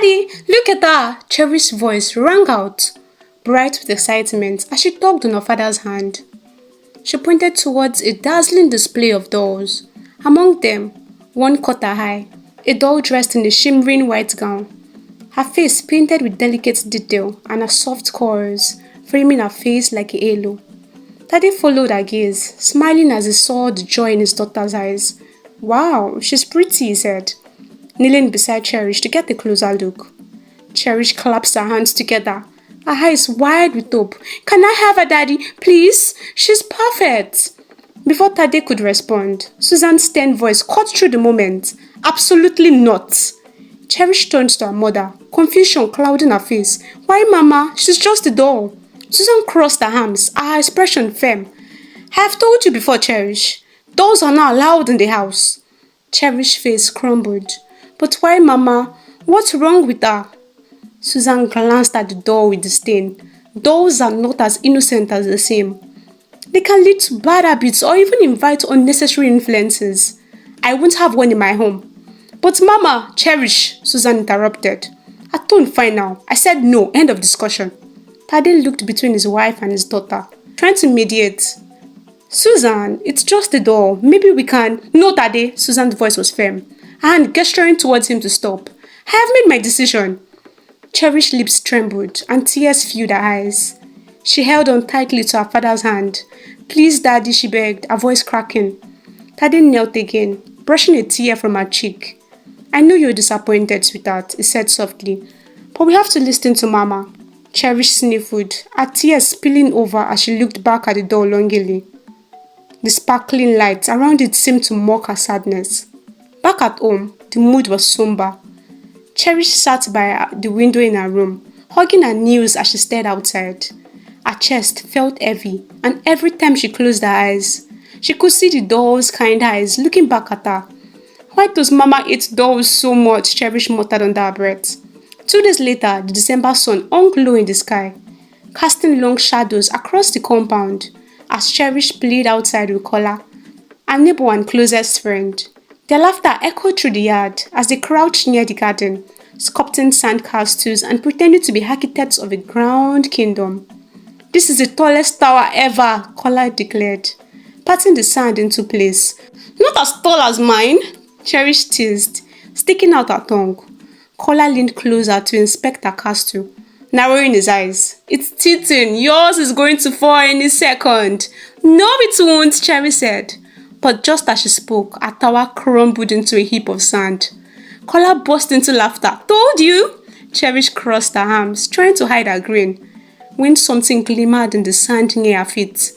Daddy, look at her! Cherish's voice rang out, bright with excitement, as she tugged on her father's hand. She pointed towards a dazzling display of dolls. Among them, one caught her eye, a doll dressed in a shimmering white gown. Her face painted with delicate detail and her soft curls, framing her face like a halo. Daddy followed her gaze, smiling as he saw the joy in his daughter's eyes. Wow, she's pretty, he said, kneeling beside Cherish to get a closer look. Cherish clasped her hands together, her eyes wide with hope. Can I have her, Daddy? Please? She's perfect. Before Tade could respond, Susan's stern voice cut through the moment. Absolutely not. Cherish turned to her mother, confusion clouding her face. Why, Mama? She's just a doll. Susan crossed her arms, her expression firm. I have told you before, Cherish. Dolls are not allowed in the house. Cherish's face crumbled. But why, Mama? What's wrong with her? Susan glanced at the doll with disdain. Dolls are not as innocent as they seem. They can lead to bad habits or even invite unnecessary influences. I won't have one in my home. But Mama, Cherish, Susan interrupted. Her tone fine now. I said no, end of discussion. Tade looked between his wife and his daughter, trying to mediate. Susan, it's just a doll. Maybe we can... No, Tade, Susan's voice was firm, her hand gesturing towards him to stop. I have made my decision. Cherish's lips trembled and tears filled her eyes. She held on tightly to her father's hand. Please, Daddy, she begged, her voice cracking. Tade knelt again, brushing a tear from her cheek. I know you're disappointed, sweetheart, he said softly, but we have to listen to Mama. Cherish sniffled, her tears spilling over as she looked back at the doll longingly. The sparkling lights around it seemed to mock her sadness. Back at home, the mood was somber. Cherish sat by the window in her room, hugging her knees as she stared outside. Her chest felt heavy, and every time she closed her eyes, she could see the doll's kind eyes looking back at her. Why does Mama hate dolls so much? Cherish muttered under her breath. 2 days later, the December sun hung low in the sky, casting long shadows across the compound as Cherish played outside with Kola, her neighbor and closest friend. Their laughter echoed through the yard as they crouched near the garden, sculpting sand castles and pretending to be architects of a grand kingdom. This is the tallest tower ever, Kola declared, patting the sand into place. Not as tall as mine, Cherish teased, sticking out her tongue. Kola leaned closer to inspect her castle, narrowing his eyes. It's tilting. Yours is going to fall any second. No, it won't, Cherry said. But just as she spoke, her tower crumbled into a heap of sand. Kola burst into laughter. Told you? Cherish crossed her arms, trying to hide her grin, when something glimmered in the sand near her feet.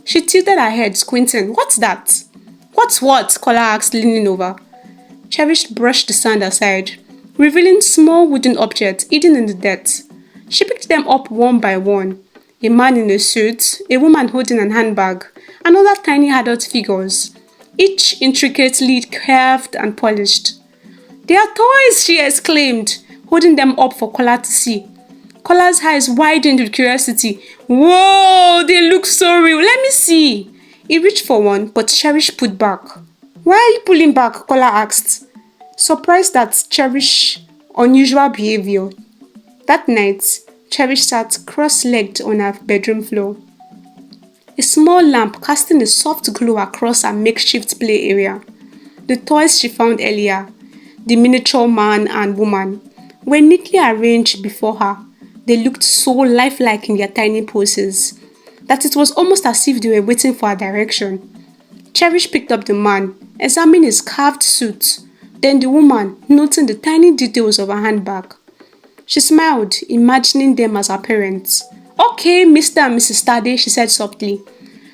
She tilted her head, squinting. What's that? What's what? Kola asked, leaning over. Cherish brushed the sand aside, revealing small wooden objects hidden in the dirt. She picked them up one by one. A man in a suit, a woman holding an handbag, and other tiny adult figures, each intricately carved and polished. They are toys, she exclaimed, holding them up for Kola to see. Kola's eyes widened with curiosity. Whoa, they look so real. Let me see. He reached for one, but Cherish put back. Why are you pulling back? Kola asked, surprised at Cherish's unusual behavior. That night, Cherish sat cross-legged on her bedroom floor, a small lamp casting a soft glow across her makeshift play area. The toys she found earlier, the miniature man and woman, were neatly arranged before her. They looked so lifelike in their tiny poses that it was almost as if they were waiting for her direction. Cherish picked up the man, examining his carved suit, then the woman, noting the tiny details of her handbag. She smiled, imagining them as her parents. Okay, Mr. and Mrs. Tade, she said softly,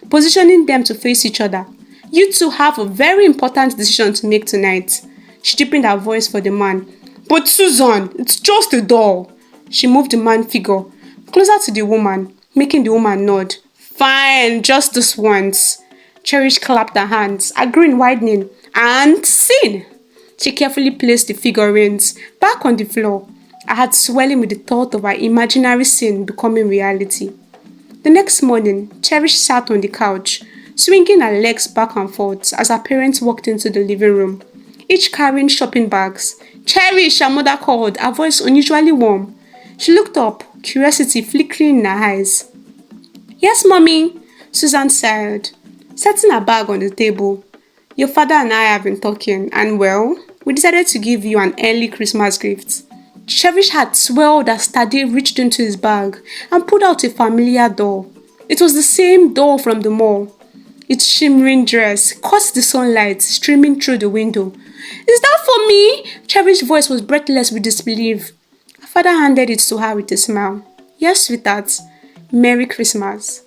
positioning them to face each other. You two have a very important decision to make tonight. She deepened her voice for the man. But Susan, it's just a doll. She moved the man figure closer to the woman, making the woman nod. Fine, just this once. Cherish clapped her hands, her grin widening. And scene! She carefully placed the figurines back on the floor, her heart swelling with the thought of her imaginary scene becoming reality. The next morning, Cherish sat on the couch, swinging her legs back and forth as her parents walked into the living room, each carrying shopping bags, Cherish, her mother called, her voice unusually warm. She looked up, curiosity flickering in her eyes. Yes, mommy, Susan sighed, setting her bag on the table. Your father and I have been talking, and well, we decided to give you an early Christmas gift. Cherish had swelled as Tade reached into his bag and pulled out a familiar doll. It was the same doll from the mall. Its shimmering dress caught the sunlight streaming through the window. Is that for me? Cherish's voice was breathless with disbelief. Her father handed it to her with a smile. Yes, sweetheart. Merry Christmas.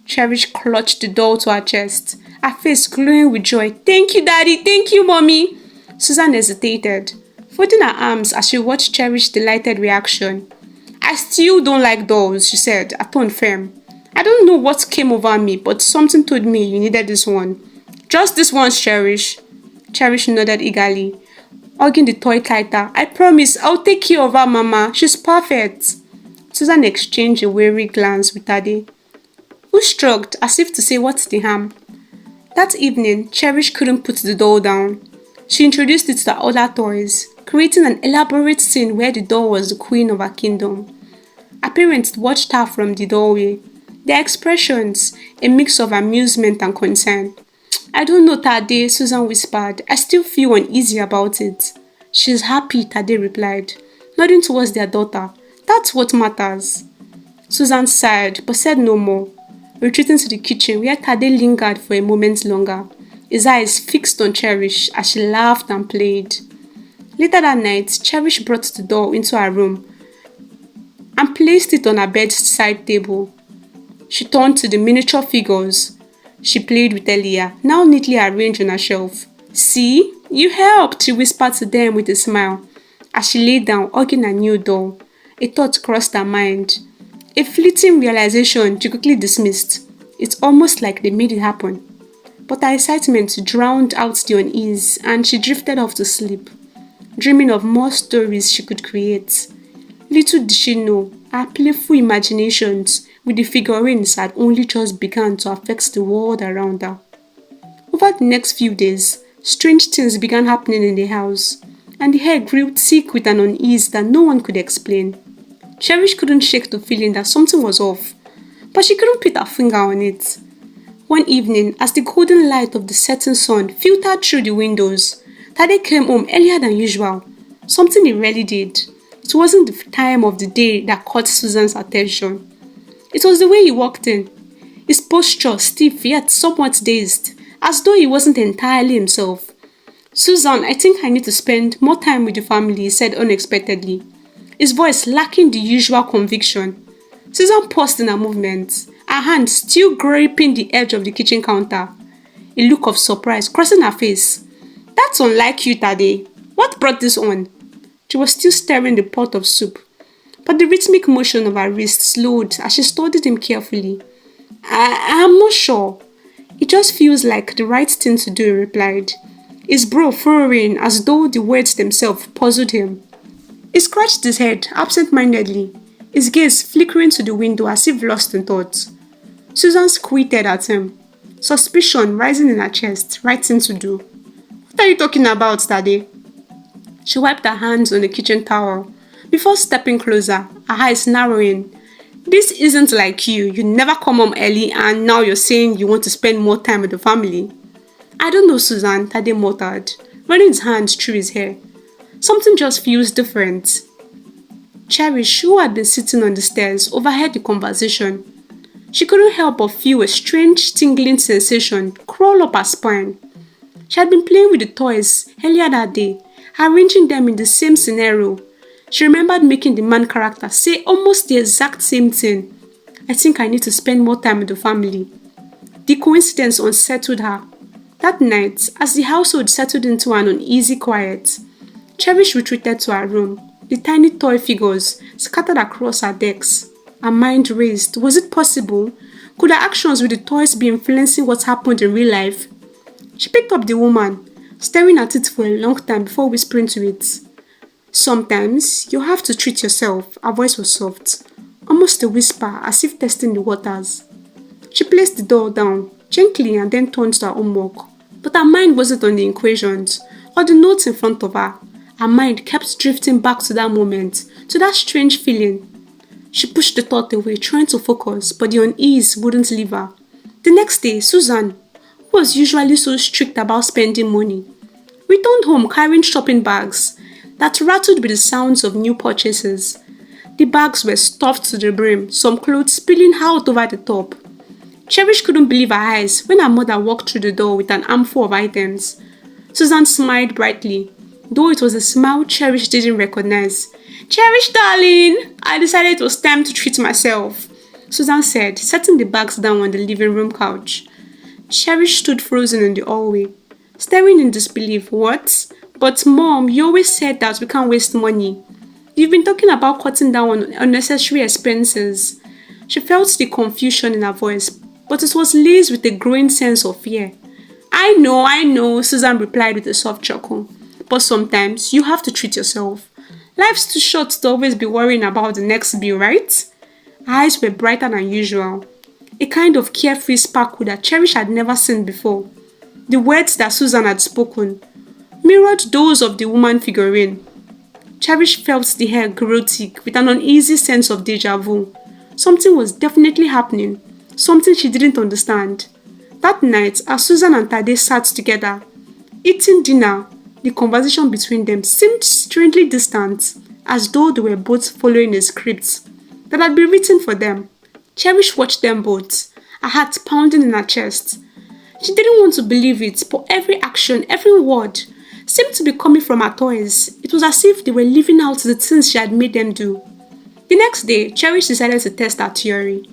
Cherish clutched the doll to her chest, her face glowing with joy. Thank you, Daddy. Thank you, Mommy. Susan hesitated, folding her arms as she watched Cherish's delighted reaction. I still don't like dolls, she said, her tone firm. I don't know what came over me, but something told me you needed this one. Just this one, Cherish. Cherish nodded eagerly, hugging the toy tighter. I promise, I'll take care of her, Mama. She's perfect. Susan exchanged a wary glance with Tade, who shrugged as if to say what's the harm. That evening, Cherish couldn't put the doll down. She introduced it to the other toys, creating an elaborate scene where the doll was the queen of her kingdom. Her parents watched her from the doorway, their expressions a mix of amusement and concern. I don't know, Tade, Susan whispered. I still feel uneasy about it. She's happy, Tade replied, nodding towards their daughter. That's what matters. Susan sighed, but said no more, retreating to the kitchen where Tade lingered for a moment longer, his eyes fixed on Cherish as she laughed and played. Later that night, Cherish brought the doll into her room and placed it on her bedside table. She turned to the miniature figures she played with earlier, now neatly arranged on her shelf. See, you helped, she whispered to them with a smile as she lay down hugging her new doll. A thought crossed her mind, a fleeting realization she quickly dismissed. It's almost like they made it happen. But her excitement drowned out the unease and she drifted off to sleep, dreaming of more stories she could create. Little did she know, her playful imaginations with the figurines had only just begun to affect the world around her. Over the next few days, strange things began happening in the house, and the air grew thick with an unease that no one could explain. Cherish couldn't shake the feeling that something was off, but she couldn't put her finger on it. One evening, as the golden light of the setting sun filtered through the windows, Tade came home earlier than usual, something he rarely did. It wasn't the time of the day that caught Susan's attention. It was the way he walked in, his posture stiff yet somewhat dazed, as though he wasn't entirely himself. Susan, I think I need to spend more time with the family, he said unexpectedly, his voice lacking the usual conviction. Susan paused in her movements, her hand still gripping the edge of the kitchen counter, a look of surprise crossing her face. That's unlike you, Tade. What brought this on? She was still stirring the pot of soup, but the rhythmic motion of her wrist slowed as she studied him carefully. I'm not sure. It just feels like the right thing to do, he replied, his brow furrowing as though the words themselves puzzled him. He scratched his head absent-mindedly, his gaze flickering to the window as if lost in thought. Susan squinted at him, suspicion rising in her chest. Right thing to do. What are you talking about, Tade? She wiped her hands on the kitchen towel before stepping closer, her eyes narrowing. This isn't like you. You never come home early and now you're saying you want to spend more time with the family. I don't know, Susan, Tade muttered, running his hands through his hair. Something just feels different. Cherish, who had been sitting on the stairs, overheard the conversation. She couldn't help but feel a strange tingling sensation crawl up her spine. She had been playing with the toys earlier that day, arranging them in the same scenario. She remembered making the man character say almost the exact same thing. I think I need to spend more time with the family. The coincidence unsettled her. That night, as the household settled into an uneasy quiet, Cherish retreated to her room, the tiny toy figures scattered across her decks. Her mind raced. Was it possible? Could her actions with the toys be influencing what happened in real life? She picked up the woman, staring at it for a long time before whispering to it. Sometimes you have to treat yourself. Her voice was soft, almost a whisper, as if testing the waters. She placed the doll down gently and then turned to her homework. But her mind wasn't on the equations or the notes in front of her. Her mind kept drifting back to that moment, to that strange feeling. She pushed the thought away, trying to focus, but the unease wouldn't leave her. The next day, Susan, who was usually so strict about spending money, returned home carrying shopping bags that rattled with the sounds of new purchases. The bags were stuffed to the brim, some clothes spilling out over the top. Cherish couldn't believe her eyes when her mother walked through the door with an armful of items. Susan smiled brightly, though it was a smile Cherish didn't recognize. "Cherish, darling, I decided it was time to treat myself," Susan said, setting the bags down on the living room couch. Cherish stood frozen in the hallway, staring in disbelief. "What? But Mom, you always said that we can't waste money. You've been talking about cutting down on unnecessary expenses." She felt the confusion in her voice, but it was laced with a growing sense of fear. I know, Susan replied with a soft chuckle. "But sometimes you have to treat yourself. Life's too short to always be worrying about the next bill, right?" Her eyes were brighter than usual, a kind of carefree sparkle that Cherish had never seen before. The words that Susan had spoken mirrored those of the woman figurine. Cherish felt the hair grow thick with an uneasy sense of déjà vu. Something was definitely happening, something she didn't understand. That night, as Susan and Tade sat together, eating dinner, the conversation between them seemed strangely distant, as though they were both following a script that had been written for them. Cherish watched them both, her heart pounding in her chest. She didn't want to believe it, but every action, every word, seemed to be coming from her toys. It was as if they were living out the things she had made them do. The next day, Cherish decided to test her theory.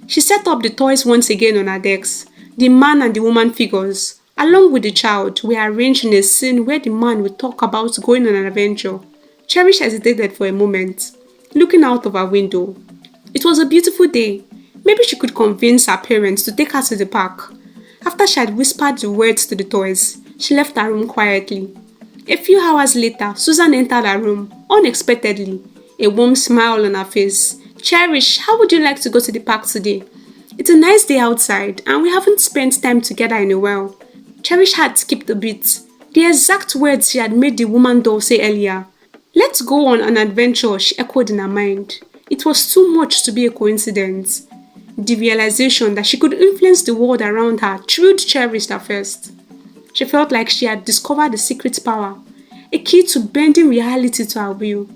She set up the toys once again on her decks. The man and the woman figures, along with the child, were arranged in a scene where the man would talk about going on an adventure. Cherish hesitated for a moment, looking out of her window. It was a beautiful day. Maybe she could convince her parents to take her to the park. After she had whispered the words to the toys, she left her room quietly. A few hours later, Susan entered her room, unexpectedly, a warm smile on her face. "Cherish, how would you like to go to the park today? It's a nice day outside, and we haven't spent time together in a while." Cherish had skipped a bit. The exact words she had made the woman doll say earlier. "Let's go on an adventure," she echoed in her mind. It was too much to be a coincidence. The realization that she could influence the world around her thrilled Cherish at first. She felt like she had discovered a secret power, a key to bending reality to her will.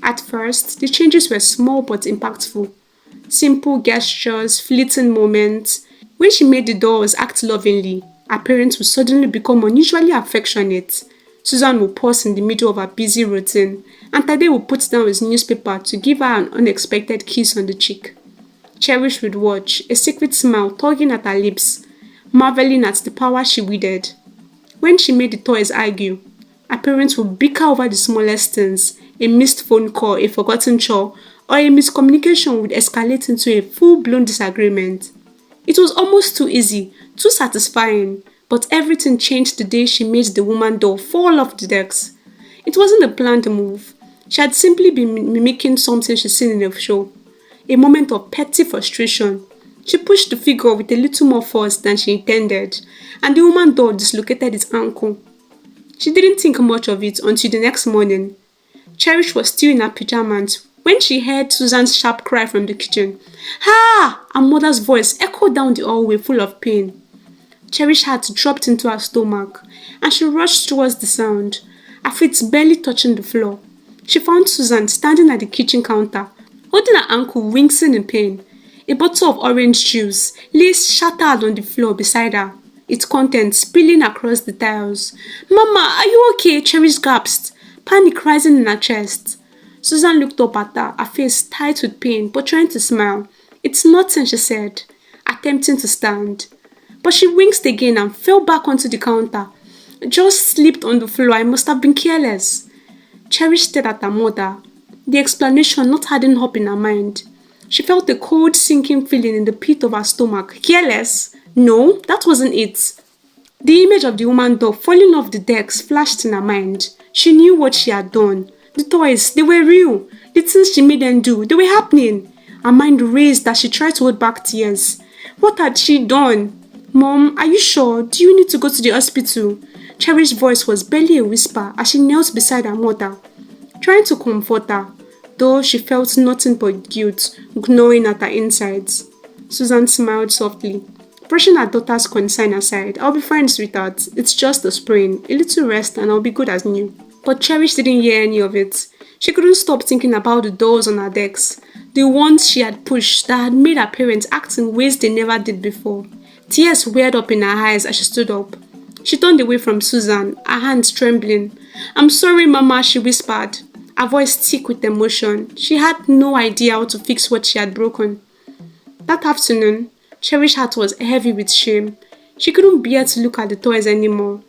At first, the changes were small but impactful. Simple gestures, fleeting moments. When she made the dolls act lovingly, her parents would suddenly become unusually affectionate. Susan would pause in the middle of her busy routine, and Tade would put down his newspaper to give her an unexpected kiss on the cheek. Cherish would watch, a secret smile tugging at her lips, marveling at the power she wielded. When she made the toys argue, her parents would bicker over the smallest things. A missed phone call, a forgotten chore, or a miscommunication would escalate into a full-blown disagreement. It was almost too easy, too satisfying, but everything changed the day she made the woman doll fall off the decks. It wasn't a planned move. She had simply been mimicking something she'd seen in a show. A moment of petty frustration. She pushed the figure with a little more force than she intended, and the woman doll dislocated its ankle. She didn't think much of it until the next morning. Cherish was still in her pajamas when she heard Susan's sharp cry from the kitchen. "Ah!" Her mother's voice echoed down the hallway full of pain. Cherish's heart dropped into her stomach, and she rushed towards the sound, her feet barely touching the floor. She found Susan standing at the kitchen counter, holding her ankle, wincing in pain. A bottle of orange juice lay shattered on the floor beside her, its contents spilling across the tiles. "Mama, are you okay?" Cherish gasped, panic rising in her chest. Susan looked up at her, her face tight with pain, but trying to smile. "It's nothing," she said, attempting to stand. But she winced again and fell back onto the counter. "Just slipped on the floor. I must have been careless." Cherish stared at her mother, the explanation not adding up in her mind. She felt a cold, sinking feeling in the pit of her stomach. Careless? No, that wasn't it. The image of the woman doll falling off the decks flashed in her mind. She knew what she had done. The toys, they were real. The things she made them do, they were happening. Her mind raced as she tried to hold back tears. What had she done? "Mom, are you sure? Do you need to go to the hospital?" Cherish's voice was barely a whisper as she knelt beside her mother, trying to comfort her, though she felt nothing but guilt gnawing at her insides. Susan smiled softly, brushing her daughter's concern aside. "I'll be fine, sweetheart. It's just a sprain. A little rest and I'll be good as new." But Cherish didn't hear any of it. She couldn't stop thinking about the dolls on her decks, the ones she had pushed that had made her parents act in ways they never did before. Tears welled up in her eyes as she stood up. She turned away from Susan, her hands trembling. "I'm sorry, Mama," she whispered, her voice thick with emotion. She had no idea how to fix what she had broken. That afternoon, Cherish's heart was heavy with shame. She couldn't bear to look at the toys anymore.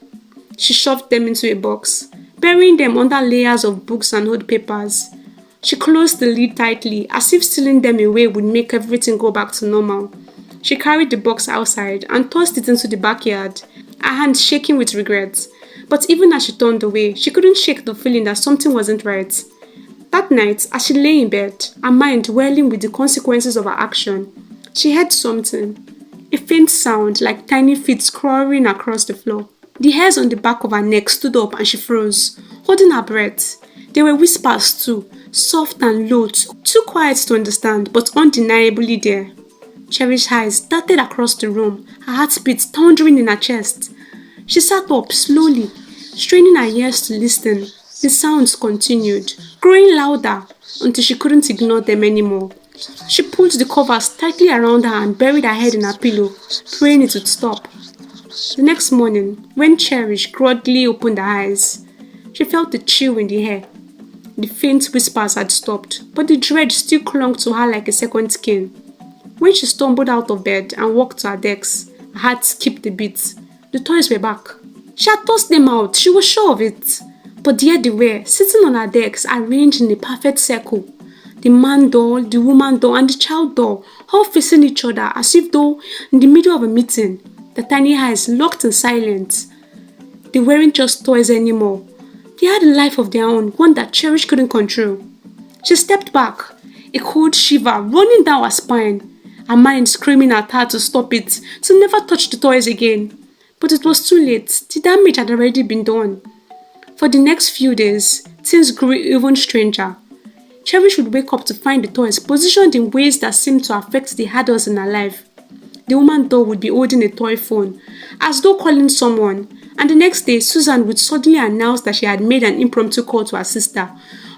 She shoved them into a box, burying them under layers of books and old papers. She closed the lid tightly, as if sealing them away would make everything go back to normal. She carried the box outside and tossed it into the backyard, her hands shaking with regret. But even as she turned away, she couldn't shake the feeling that something wasn't right. That night, as she lay in bed, her mind whirling with the consequences of her action, she heard something. A faint sound like tiny feet scurrying across the floor. The hairs on the back of her neck stood up and she froze, holding her breath. There were whispers too, soft and low, too quiet to understand, but undeniably there. Cherish's eyes darted across the room, her heartbeat thundering in her chest. She sat up slowly, straining her ears to listen. The sounds continued, growing louder until she couldn't ignore them anymore. She pulled the covers tightly around her and buried her head in her pillow, praying it would stop. The next morning, when Cherish groggily opened her eyes, she felt the chill in the air. The faint whispers had stopped, but the dread still clung to her like a second skin. When she stumbled out of bed and walked to her decks, her heart skipped a beat. The toys were back. She had tossed them out, she was sure of it. But there they were, sitting on her decks, arranged in a perfect circle. The man doll, the woman doll, and the child doll, all facing each other as if though in the middle of a meeting. The tiny eyes locked in silence. They weren't just toys anymore. They had a life of their own, one that Cherish couldn't control. She stepped back, a cold shiver running down her spine, her mind screaming at her to stop it, to never touch the toys again. But it was too late. The damage had already been done. For the next few days, things grew even stranger. Cherish would wake up to find the toys positioned in ways that seemed to affect the adults in her life. The woman doll would be holding a toy phone, as though calling someone, and the next day Susan would suddenly announce that she had made an impromptu call to her sister,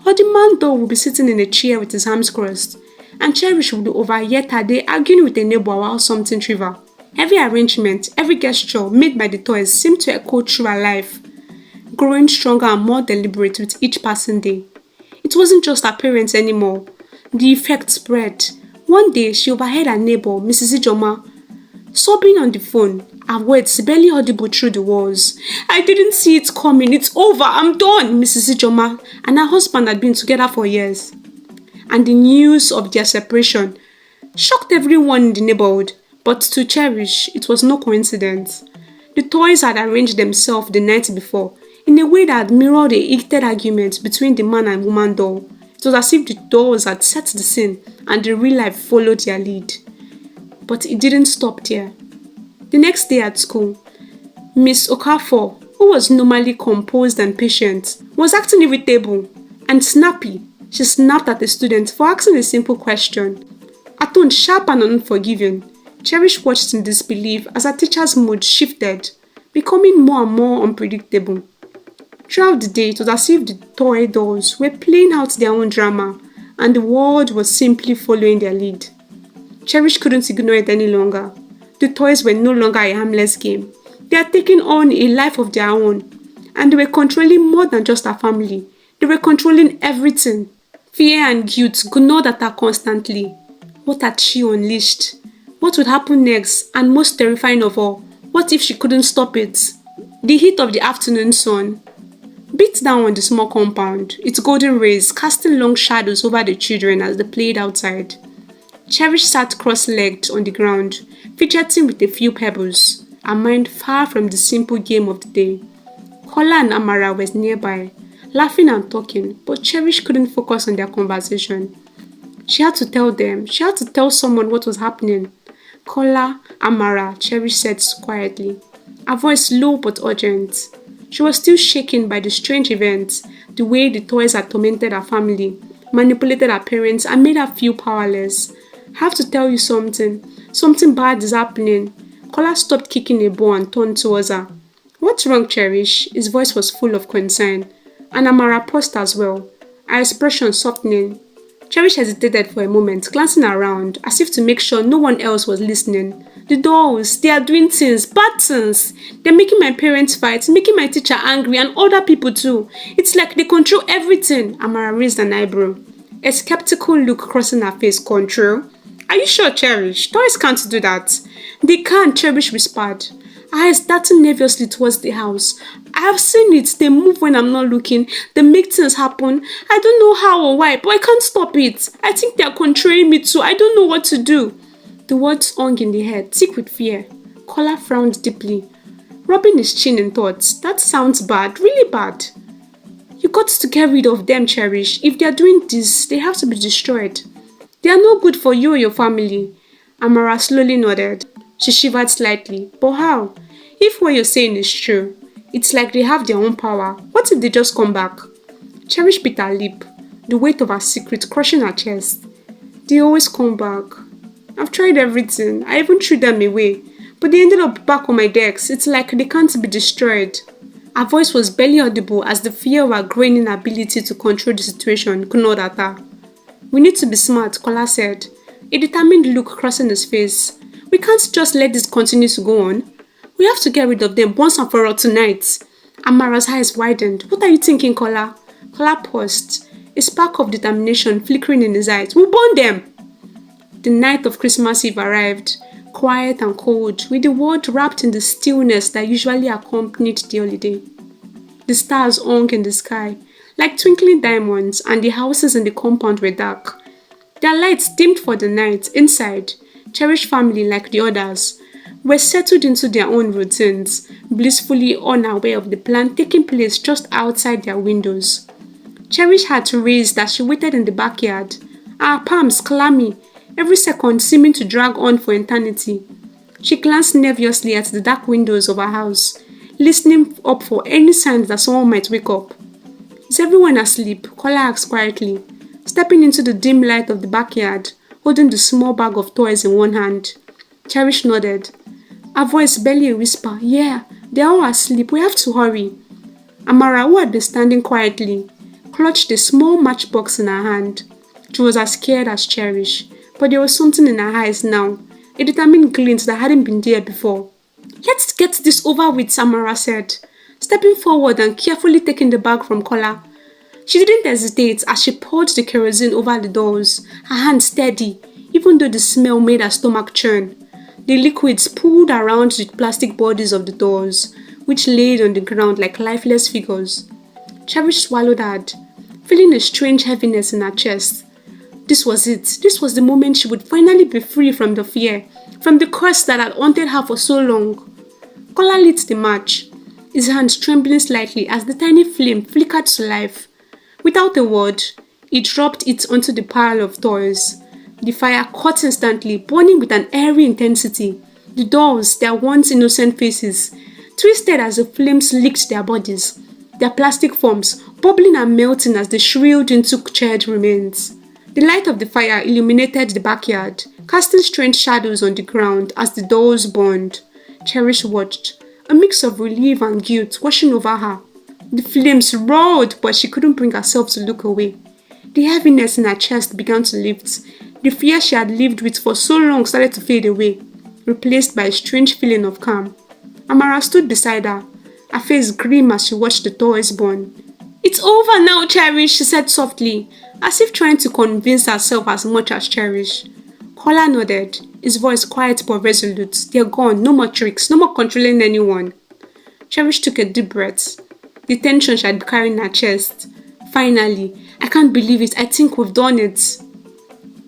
or the man doll would be sitting in a chair with his arms crossed, and Cherish would overhear her day arguing with a neighbor about something trivial. Every arrangement, every gesture made by the toys seemed to echo through her life, growing stronger and more deliberate with each passing day. It wasn't just her parents anymore. The effect spread. One day, she overheard her neighbor, Mrs. Ijoma, sobbing on the phone, her words barely audible through the walls. "I didn't see it coming. It's over. I'm done." Mrs. Ijoma and her husband had been together for years. And the news of their separation shocked everyone in the neighborhood. But to Cherish, it was no coincidence. The toys had arranged themselves the night before, in a way that mirrored a heated argument between the man and woman doll. It was as if the dolls had set the scene and the real life followed their lead. But it didn't stop there. The next day at school, Miss Okafor, who was normally composed and patient, was acting irritable and snappy. She snapped at the student for asking a simple question. Her tone sharp and unforgiving. Cherish watched in disbelief as her teacher's mood shifted, becoming more and more unpredictable. Throughout the day, it was as if the toy dolls were playing out their own drama, and the world was simply following their lead. Cherish couldn't ignore it any longer. The toys were no longer a harmless game. They had taken on a life of their own, and they were controlling more than just her family. They were controlling everything. Fear and guilt gnawed at her constantly. What had she unleashed? What would happen next? And most terrifying of all, what if she couldn't stop it? The heat of the afternoon sun beat down on the small compound, its golden rays casting long shadows over the children as they played outside. Cherish sat cross-legged on the ground, fidgeting with a few pebbles, her mind far from the simple game of the day. Kola and Amara were nearby, laughing and talking, but Cherish couldn't focus on their conversation. She had to tell them, she had to tell someone what was happening. "Kola, Amara," Cherish said quietly, her voice low but urgent. She was still shaken by the strange events, the way the toys had tormented her family, manipulated her parents, and made her feel powerless. I have to tell you something. Something bad is happening. Kola stopped kicking a ball and turned towards her. What's wrong, Cherish? His voice was full of concern. And Amara paused as well, her expression softening. Cherish hesitated for a moment, glancing around, as if to make sure no one else was listening. The dolls, they are doing things, bad things. They're making my parents fight, making my teacher angry, and other people too. It's like they control everything. Amara raised an eyebrow. A skeptical look crossing her face. Control? Are you sure, Cherish? Toys can't do that. They can't, Cherish whispered, her eyes darting nervously towards the house. I have seen it. They move when I'm not looking. They make things happen. I don't know how or why, but I can't stop it. I think they are controlling me too. I don't know what to do. The words hung in the head, thick with fear. Kola frowned deeply, rubbing his chin in thought. That sounds bad, really bad. You got to get rid of them, Cherish. If they are doing this, they have to be destroyed. They are no good for you or your family. Amara slowly nodded. She shivered slightly. But how? If what you're saying is true, it's like they have their own power. What if they just come back? Cherish bit her lip, the weight of her secret crushing her chest. They always come back. I've tried everything. I even threw them away. But they ended up back on my decks. It's like they can't be destroyed. Her voice was barely audible as the fear of her growing inability to control the situation gnawed at her. We need to be smart, Kola said, a determined look crossing his face. We can't just let this continue to go on. We have to get rid of them once and for all tonight. Amara's eyes widened. What are you thinking, Kola? Kola paused, a spark of determination flickering in his eyes. We'll burn them! The night of Christmas Eve arrived, quiet and cold, with the world wrapped in the stillness that usually accompanied the holiday. The stars hung in the sky, like twinkling diamonds, and the houses in the compound were dark. Their lights dimmed for the night. Inside, Cherish family, like the others, were settled into their own routines, blissfully unaware of the plan taking place just outside their windows. Cherish had to raise as she waited in the backyard, her palms clammy, every second seeming to drag on for eternity. She glanced nervously at the dark windows of her house, listening up for any signs that someone might wake up. Is everyone asleep? Kola asked quietly, stepping into the dim light of the backyard, holding the small bag of toys in one hand. Cherish nodded, her voice barely a whisper. Yeah, they're all asleep. We have to hurry. Amara, who had been standing quietly, clutched a small matchbox in her hand. She was as scared as Cherish, but there was something in her eyes now, a determined glint that hadn't been there before. Let's get this over with, Amara said, stepping forward and carefully taking the bag from Kola. She didn't hesitate as she poured the kerosene over the doors, her hand steady, even though the smell made her stomach churn. The liquids pooled around the plastic bodies of the doors, which laid on the ground like lifeless figures. Cherish swallowed hard, feeling a strange heaviness in her chest. This was it. This was the moment she would finally be free from the fear, from the curse that had haunted her for so long. Kola lit the match, his hands trembling slightly as the tiny flame flickered to life. Without a word, he dropped it onto the pile of toys. The fire caught instantly, burning with an airy intensity. The dolls, their once innocent faces, twisted as the flames licked their bodies, their plastic forms bubbling and melting as they shriveled into charred remains. The light of the fire illuminated the backyard, casting strange shadows on the ground as the dolls burned. Cherish watched, a mix of relief and guilt washing over her. The flames roared, but she couldn't bring herself to look away. The heaviness in her chest began to lift. The fear she had lived with for so long started to fade away, replaced by a strange feeling of calm. Amara stood beside her, her face grim as she watched the toys burn. It's over now, Cherish, she said softly, as if trying to convince herself as much as Cherish. Kola nodded, his voice quiet but resolute. They're gone, no more tricks, no more controlling anyone. Cherish took a deep breath, the tension she had carried in her chest. Finally, I can't believe it, I think we've done it.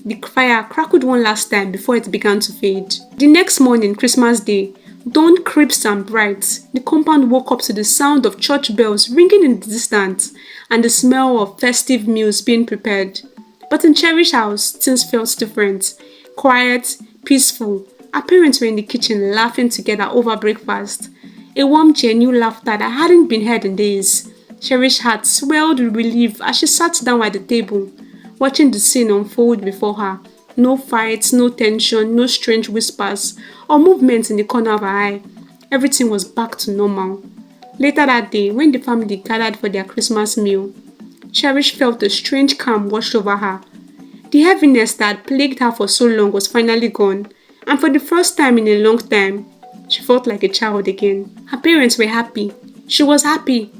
The fire crackled one last time before it began to fade. The next morning, Christmas Day, dawn crisp and bright. The compound woke up to the sound of church bells ringing in the distance and the smell of festive meals being prepared. But in Cherish's house, things felt different. Quiet, peaceful. Her parents were in the kitchen laughing together over breakfast. A warm, genuine laughter that hadn't been heard in days. Cherish's heart swelled with relief as she sat down at the table, watching the scene unfold before her. No fights, no tension, no strange whispers or movements in the corner of her eye. Everything was back to normal. Later that day, when the family gathered for their Christmas meal, Cherish felt a strange calm wash over her. The heaviness that had plagued her for so long was finally gone, and for the first time in a long time, she felt like a child again. Her parents were happy. She was happy.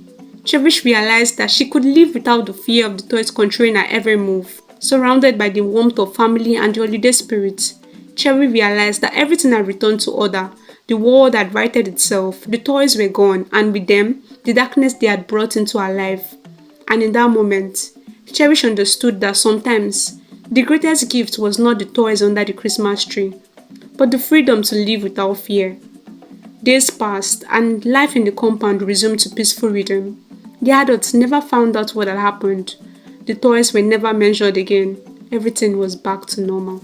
Cherish realized that she could live without the fear of the toys controlling her every move. Surrounded by the warmth of family and the holiday spirit, Cherry realized that everything had returned to order. The world had righted itself, the toys were gone, and with them, the darkness they had brought into her life. And in that moment, Cherish understood that sometimes the greatest gift was not the toys under the Christmas tree, but the freedom to live without fear. Days passed, and life in the compound resumed to peaceful rhythm. The adults never found out what had happened. The toys were never mentioned again. Everything was back to normal.